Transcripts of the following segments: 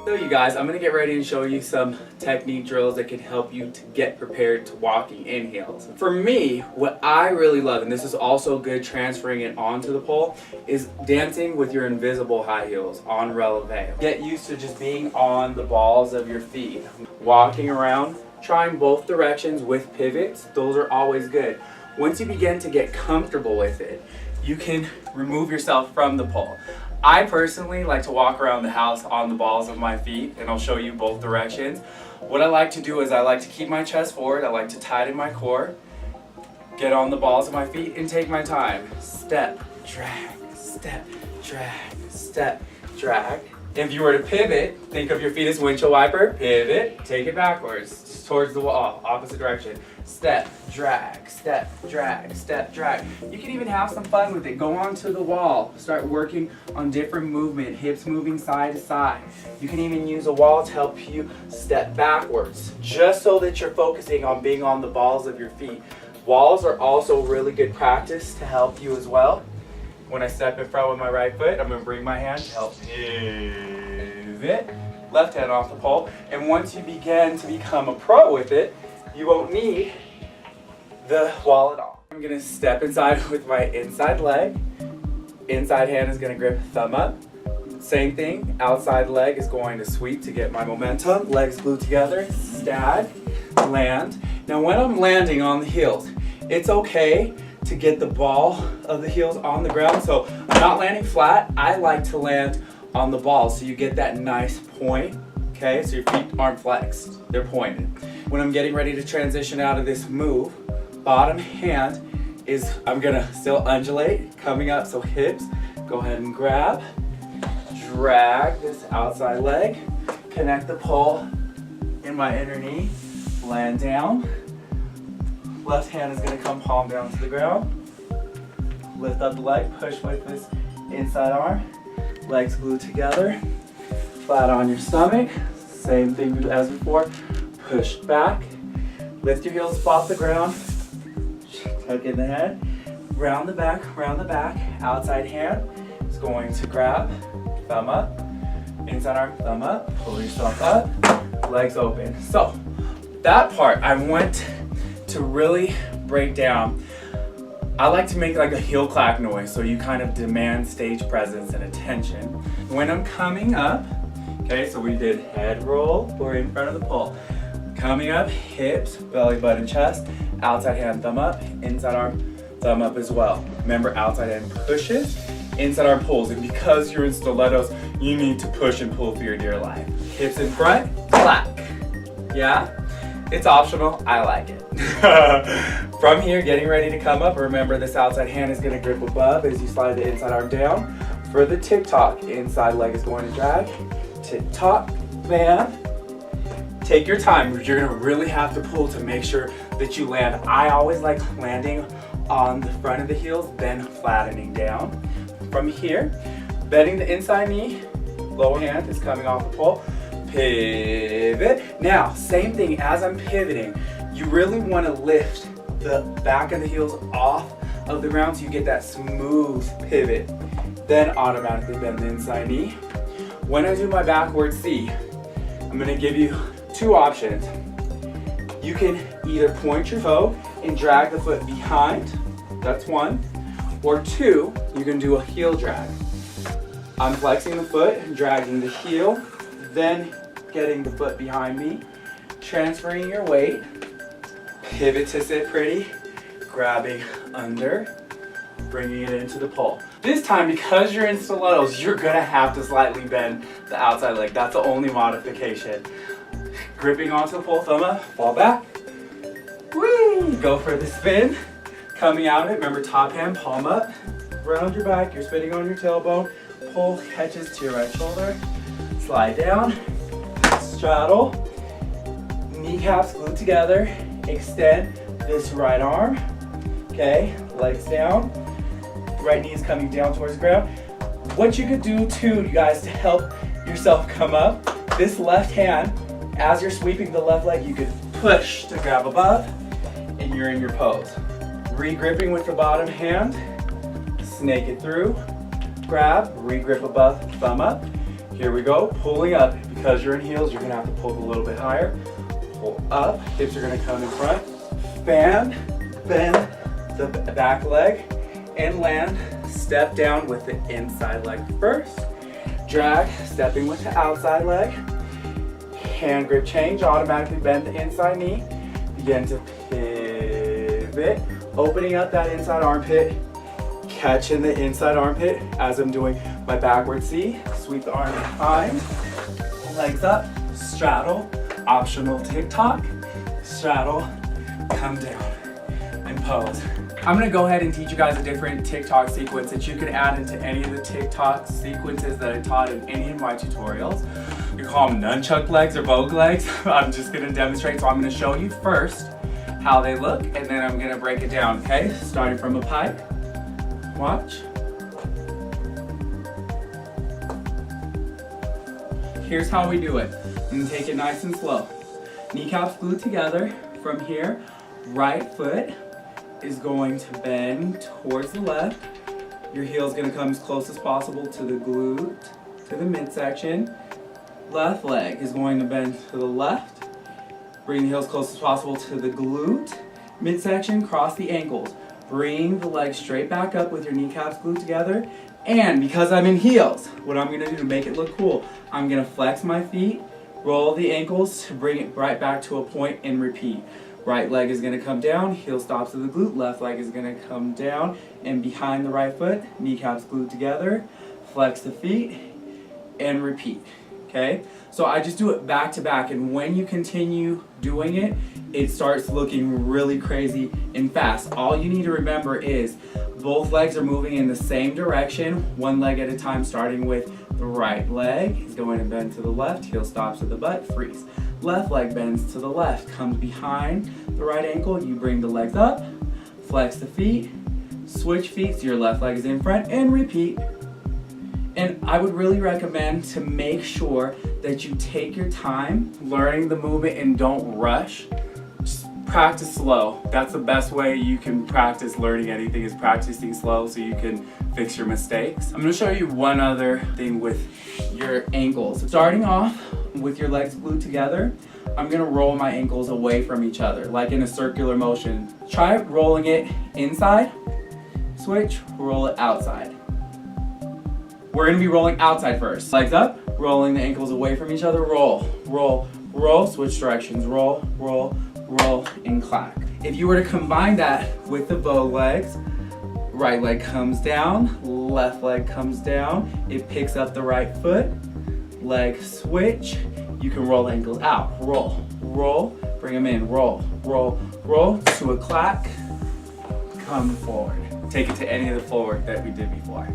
So you guys, I'm going to get ready and show you some technique drills that can help you to get prepared to walking in heels. For me, what I really love, and this is also good transferring it onto the pole, is dancing with your invisible high heels on releve. Get used to just being on the balls of your feet. Walking around, trying both directions with pivots, those are always good. Once you begin to get comfortable with it, you can remove yourself from the pole. I personally like to walk around the house on the balls of my feet, and I'll show you both directions. What I like to do is I like to keep my chest forward, I like to tighten my core, get on the balls of my feet and take my time. Step, drag, step, drag, step, drag. If you were to pivot, think of your feet as windshield wiper, pivot, take it backwards, towards the wall, opposite direction. Step, drag, step, drag, step, drag. You can even have some fun with it. Go onto the wall, start working on different movement, hips moving side to side. You can even use a wall to help you step backwards, just so that you're focusing on being on the balls of your feet. Walls are also really good practice to help you as well. When I step in front with my right foot, I'm going to bring my hand to help pivot, left hand off the pole. And once you begin to become a pro with it, you won't need the wall at all. I'm going to step inside with my inside leg. Inside hand is going to grip thumb up. Same thing, outside leg is going to sweep to get my momentum. Legs glued together, stag, land. Now when I'm landing on the heels, it's okay to get the ball of the heels on the ground. So I'm not landing flat. I like to land on the ball so you get that nice point. Okay, so your feet aren't flexed, they're pointed. When I'm getting ready to transition out of this move, bottom hand is, I'm gonna still undulate, coming up, so hips, go ahead and grab, drag this outside leg, connect the pole in my inner knee, land down. Left hand is going to come palm down to the ground. Lift up the leg, push with this inside arm. Legs glued together. Flat on your stomach. Same thing as before. Push back. Lift your heels off the ground. Tuck in the head. Round the back, round the back. Outside hand is going to grab. Thumb up. Inside arm, thumb up. Pull yourself up. Legs open. So that part I went to really break down. I like to make like a heel clack noise, so you kind of demand stage presence and attention. When I'm coming up, okay, so we did head roll, we're in front of the pole. Coming up, hips, belly button, chest, outside hand, thumb up, inside arm, thumb up as well. Remember, outside hand pushes, inside arm pulls, and because you're in stilettos, you need to push and pull for your dear life. Hips in front, clack, yeah? It's optional, I like it. From here, getting ready to come up, remember this outside hand is gonna grip above as you slide the inside arm down. For the tick-tock, inside leg is going to drag. Tick-tock, bam. Take your time, you're gonna really have to pull to make sure that you land. I always like landing on the front of the heels, then flattening down. From here, bending the inside knee, lower hand is coming off the pole. Pivot. Now, same thing as I'm pivoting, you really want to lift the back of the heels off of the ground so you get that smooth pivot. Then automatically bend the inside knee. When I do my backward C, I'm going to give you two options. You can either point your toe and drag the foot behind, that's one, or two, you can do a heel drag. I'm flexing the foot, dragging the heel, then getting the foot behind me, transferring your weight, pivot to sit pretty, grabbing under, bringing it into the pole. This time, because you're in stilettos, you're gonna have to slightly bend the outside leg. That's the only modification. Gripping onto the pole, thumb up, fall back, whee! Go for the spin, coming out of it, remember top hand, palm up, round your back, you're spinning on your tailbone, pole catches to your right shoulder, slide down, straddle, kneecaps glued together, extend this right arm, okay, legs down, right knee is coming down towards the ground. What you could do too, you guys, to help yourself come up, this left hand, as you're sweeping the left leg, you could push to grab above, and you're in your pose. Re-gripping with the bottom hand, snake it through, grab, re-grip above, thumb up. Here we go, pulling up. Because you're in heels, you're gonna have to pull a little bit higher. Pull up, hips are gonna come in front. Bend the back leg and land. Step down with the inside leg first. Drag, stepping with the outside leg. Hand grip change, automatically bend the inside knee. Begin to pivot, opening up that inside armpit, catching the inside armpit as I'm doing my backward C. Sweep the arm behind, legs up, straddle, optional TikTok, straddle, come down, and pose. I'm gonna go ahead and teach you guys a different TikTok sequence that you can add into any of the TikTok sequences that I taught in any of my tutorials. You call them nunchuck legs or Vogue legs. I'm just gonna demonstrate, so I'm gonna show you first how they look, and then I'm gonna break it down, okay? Starting from a pike, watch. Here's how we do it. I'm gonna take it nice and slow. Kneecaps glued together. From here, right foot is going to bend towards the left. Your heel's gonna come as close as possible to the glute, to the midsection. Left leg is going to bend to the left. Bring the heels close as possible to the glute, midsection, cross the ankles. Bring the legs straight back up with your kneecaps glued together. And because I'm in heels, what I'm gonna do to make it look cool, I'm gonna flex my feet, roll the ankles to bring it right back to a point and repeat. Right leg is gonna come down, heel stops to the glute, left leg is gonna come down and behind the right foot, kneecaps glued together, flex the feet, and repeat, okay? So I just do it back to back, and when you continue doing it, it starts looking really crazy and fast. All you need to remember is both legs are moving in the same direction, one leg at a time, starting with the right leg is going to bend to the left, heel stops to the butt, freeze. Left leg bends to the left, comes behind the right ankle, you bring the legs up, flex the feet, switch feet so your left leg is in front, and repeat. And I would really recommend to make sure that you take your time learning the movement and don't rush. Just practice slow. That's the best way you can practice learning anything, is practicing slow so you can fix your mistakes. I'm gonna show you one other thing with your ankles. Starting off with your legs glued together, I'm gonna roll my ankles away from each other, like in a circular motion. Try rolling it inside, switch, roll it outside. We're gonna be rolling outside first. Legs up, rolling the ankles away from each other, roll, roll, roll, switch directions, roll, roll, roll, and clack. If you were to combine that with the Vogue legs, right leg comes down, left leg comes down, it picks up the right foot, leg switch, you can roll the ankles out, roll, roll, bring them in, roll, roll, roll, to a clack, come forward. Take it to any of the forward that we did before.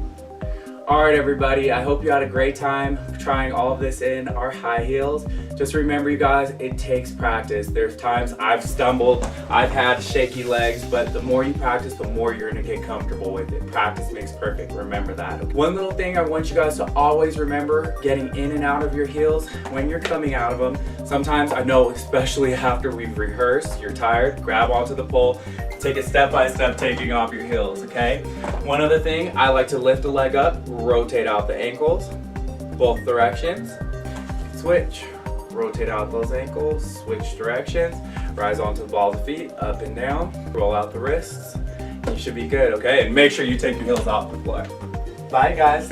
All right, everybody, I hope you had a great time trying all of this in our high heels. Just remember, you guys, it takes practice. There's times I've stumbled, I've had shaky legs, but the more you practice, the more you're gonna get comfortable with it. Practice makes perfect, remember that. One little thing I want you guys to always remember, getting in and out of your heels when you're coming out of them. Sometimes, I know, especially after we've rehearsed, you're tired, grab onto the pole, take it step by step, taking off your heels, okay? One other thing, I like to lift a leg up, rotate out the ankles, both directions, switch, rotate out those ankles, switch directions, rise onto the ball of the feet, up and down, roll out the wrists. You should be good, okay? And make sure you take your heels off the floor. Bye, guys.